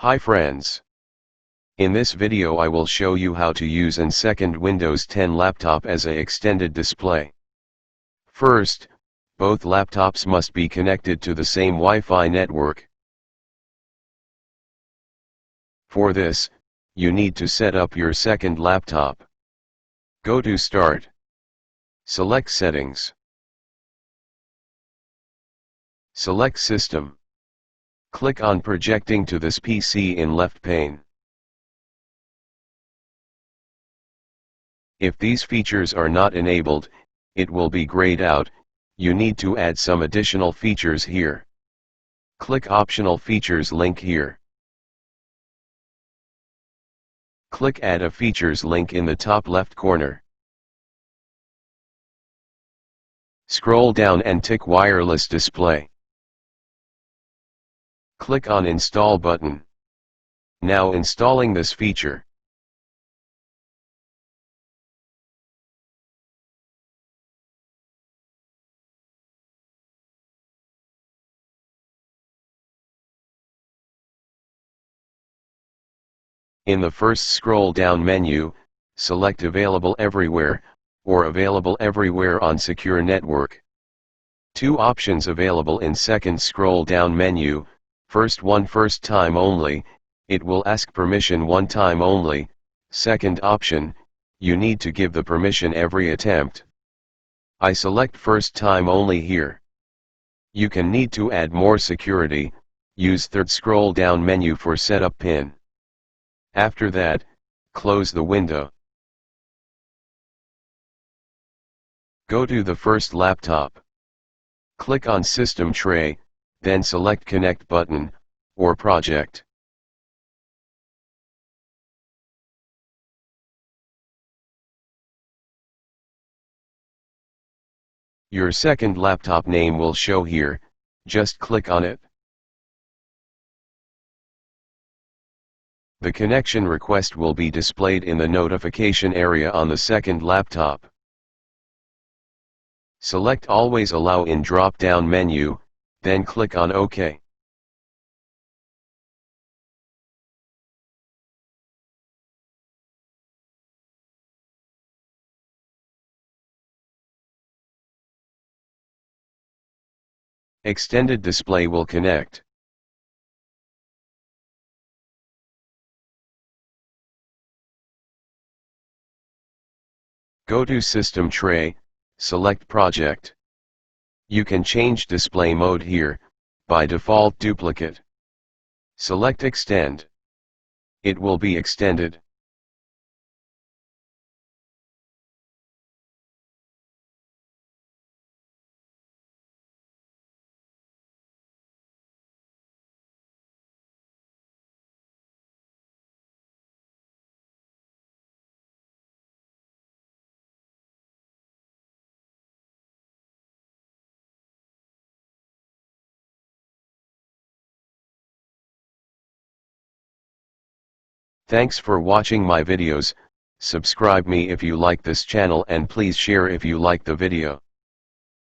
Hi friends. In this video I will show you how to use an second Windows 10 laptop as a extended display. First, both laptops must be connected to the same Wi-Fi network. For this, you need to set up your second laptop. Go to Start. Select Settings. Select System. Click on Projecting to this PC in left pane. If these features are not enabled, it will be grayed out. You need to add some additional features here. Click Optional Features link here. Click Add a Features link in the top left corner. Scroll down and tick Wireless Display. Click on Install button. Now installing this feature. In the first scroll down menu, select Available Everywhere, or Available Everywhere on Secure Network. Two options available in second scroll down menu. First one, first time only, it will ask permission one time only. Second option, you need to give the permission every attempt. I select first time only here. You can need to add more security, use third scroll down menu for setup PIN. After that, close the window. Go to the first laptop. Click on System Tray, then select Connect button, or Project. Your second laptop name will show here, just click on it. The connection request will be displayed in the notification area on the second laptop. Select Always Allow in drop-down menu, then click on OK. Extended display will connect. Go to System Tray, select Project. You can change display mode here, by default duplicate. Select Extend. It will be extended. Thanks for watching my videos. Subscribe me if you like this channel and please share if you like the video.